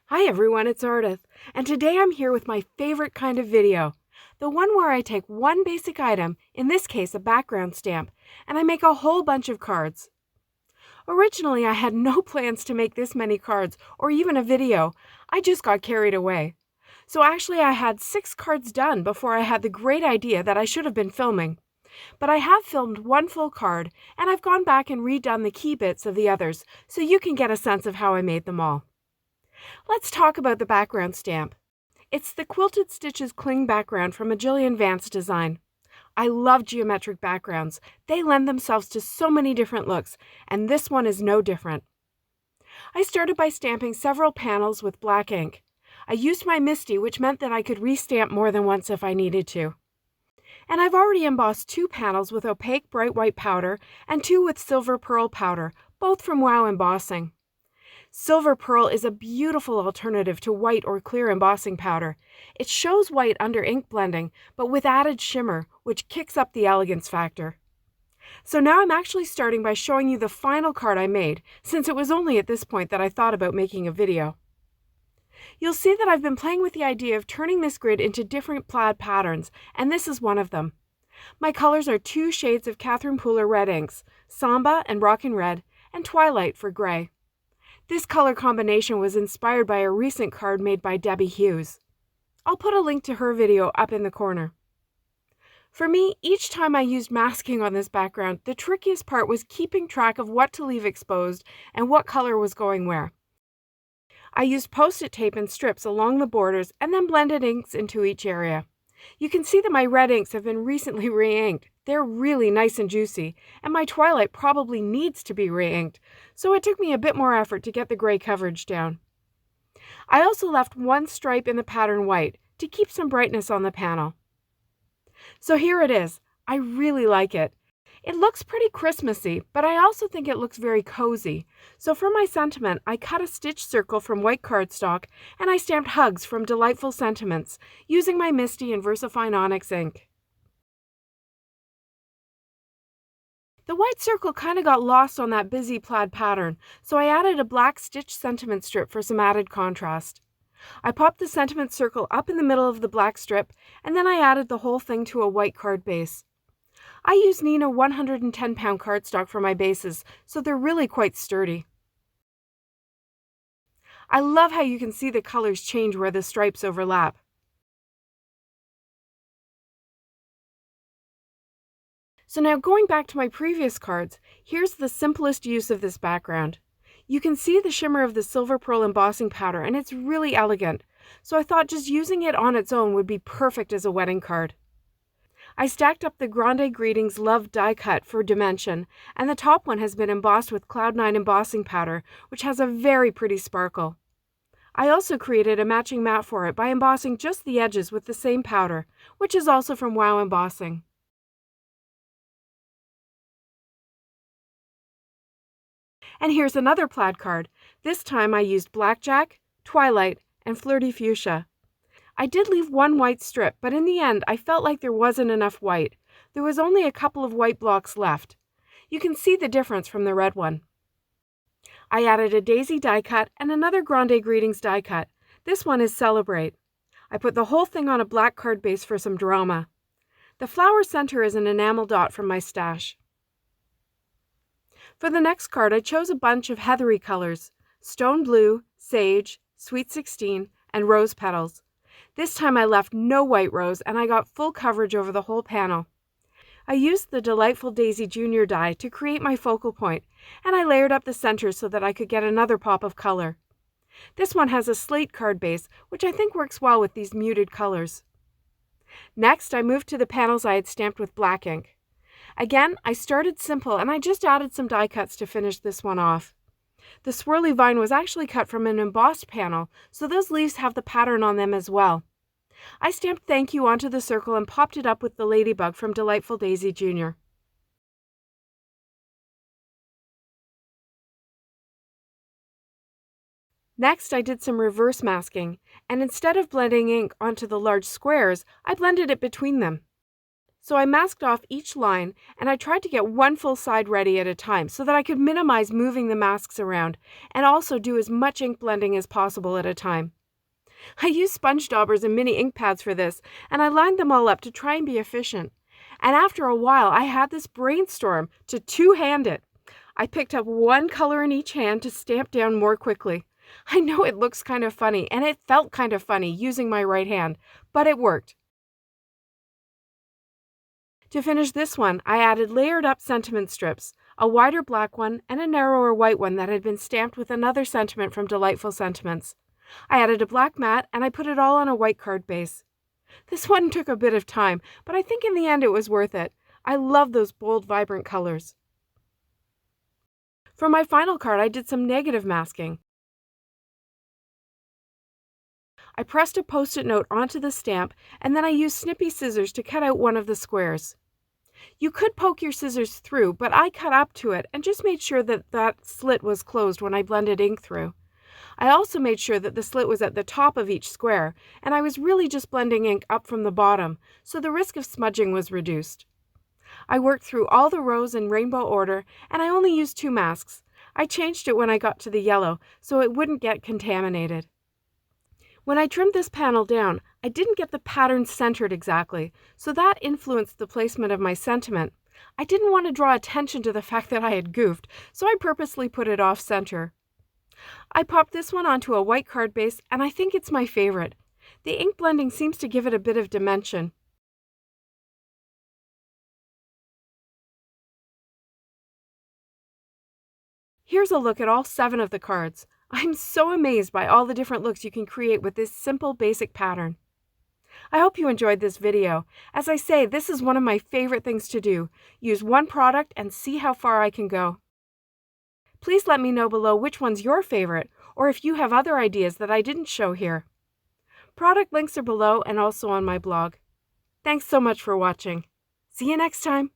Hi everyone, it's Ardith, and today I'm here with my favorite kind of video, the one where I take one basic item, in this case a background stamp, and I make a whole bunch of cards. Originally, I had no plans to make this many cards or even a video. I just got carried away. So actually I had 6 cards done before I had the great idea that I should have been filming. But I have filmed one full card, and I've gone back and redone the key bits of the others so you can get a sense of how I made them all. Let's talk about the background stamp. It's the Quilted Stitches Cling background from a Jillian Vance design. I love geometric backgrounds. They lend themselves to so many different looks, and this one is no different. I started by stamping several panels with black ink. I used my MISTI, which meant that I could restamp more than once if I needed to. And I've already embossed 2 panels with opaque bright white powder and 2 with silver pearl powder, both from Wow Embossing. Silver pearl is a beautiful alternative to white or clear embossing powder. It shows white under ink blending, but with added shimmer, which kicks up the elegance factor. So now I'm actually starting by showing you the final card I made, since it was only at this point that I thought about making a video. You'll see that I've been playing with the idea of turning this grid into different plaid patterns, and this is one of them. My colors are 2 shades of Catherine Pooler red inks, Samba and Rockin' Red, and Twilight for gray. This color combination was inspired by a recent card made by Debbie Hughes. I'll put a link to her video up in the corner. For me, each time I used masking on this background, the trickiest part was keeping track of what to leave exposed and what color was going where. I used post-it tape and strips along the borders and then blended inks into each area. You can see that my red inks have been recently re-inked. They're really nice and juicy, and my Twilight probably needs to be re-inked, so it took me a bit more effort to get the gray coverage down. I also left 1 stripe in the pattern white to keep some brightness on the panel. So here it is. I really like it. It looks pretty Christmassy, but I also think it looks very cozy. So for my sentiment, I cut a stitch circle from white cardstock, and I stamped hugs from Delightful Sentiments, using my MISTI and VersaFine Onyx ink. The white circle kind of got lost on that busy plaid pattern, so I added a black stitch sentiment strip for some added contrast. I popped the sentiment circle up in the middle of the black strip, and then I added the whole thing to a white card base. I use Nina 110-pound cardstock for my bases, so they're really quite sturdy. I love how you can see the colors change where the stripes overlap. So now going back to my previous cards, here's the simplest use of this background. You can see the shimmer of the silver pearl embossing powder, and it's really elegant, so I thought just using it on its own would be perfect as a wedding card. I stacked up the Grande Greetings Love die cut for dimension, and the top one has been embossed with Cloud9 embossing powder, which has a very pretty sparkle. I also created a matching mat for it by embossing just the edges with the same powder, which is also from Wow Embossing. And here's another plaid card. This time I used Blackjack, Twilight, and Flirty Fuchsia. I did leave 1 white strip, but in the end I felt like there wasn't enough white. There was only a couple of white blocks left. You can see the difference from the red one. I added a daisy die cut and another Grande Greetings die cut. This one is Celebrate. I put the whole thing on a black card base for some drama. The flower center is an enamel dot from my stash. For the next card, I chose a bunch of heathery colors: Stone Blue, Sage, Sweet 16, and Rose Petals. This time I left no white rose, and I got full coverage over the whole panel. I used the Delightful Daisy Junior die to create my focal point, and I layered up the center so that I could get another pop of color. This one has a slate card base, which I think works well with these muted colors. Next, I moved to the panels I had stamped with black ink. Again, I started simple, and I just added some die cuts to finish this one off. The Swirly Vine was actually cut from an embossed panel, so those leaves have the pattern on them as well. I stamped Thank You onto the circle and popped it up with the Ladybug from Delightful Daisy Jr. Next, I did some reverse masking, and instead of blending ink onto the large squares, I blended it between them. So I masked off each line, and I tried to get one full side ready at a time so that I could minimize moving the masks around and also do as much ink blending as possible at a time. I used sponge daubers and mini ink pads for this, and I lined them all up to try and be efficient. And after a while, I had this brainstorm to two-hand it. I picked up one color in each hand to stamp down more quickly. I know it looks kind of funny, and it felt kind of funny using my right hand, but it worked. To finish this one, I added layered up sentiment strips, a wider black one and a narrower white one that had been stamped with another sentiment from Delightful Sentiments. I added a black mat and I put it all on a white card base. This one took a bit of time, but I think in the end it was worth it. I love those bold, vibrant colors. For my final card, I did some negative masking. I pressed a Post-it note onto the stamp, and then I used snippy scissors to cut out one of the squares. You could poke your scissors through, but I cut up to it and just made sure that that slit was closed when I blended ink through. I also made sure that the slit was at the top of each square, and I was really just blending ink up from the bottom, so the risk of smudging was reduced. I worked through all the rows in rainbow order, and I only used 2 masks. I changed it when I got to the yellow, so it wouldn't get contaminated. When I trimmed this panel down, I didn't get the pattern centered exactly, so that influenced the placement of my sentiment. I didn't want to draw attention to the fact that I had goofed, so I purposely put it off center. I popped this one onto a white card base, and I think it's my favorite. The ink blending seems to give it a bit of dimension. Here's a look at all 7 of the cards. I'm so amazed by all the different looks you can create with this simple, basic pattern. I hope you enjoyed this video. As I say, this is one of my favorite things to do. Use one product and see how far I can go. Please let me know below which one's your favorite, or if you have other ideas that I didn't show here. Product links are below and also on my blog. Thanks so much for watching. See you next time.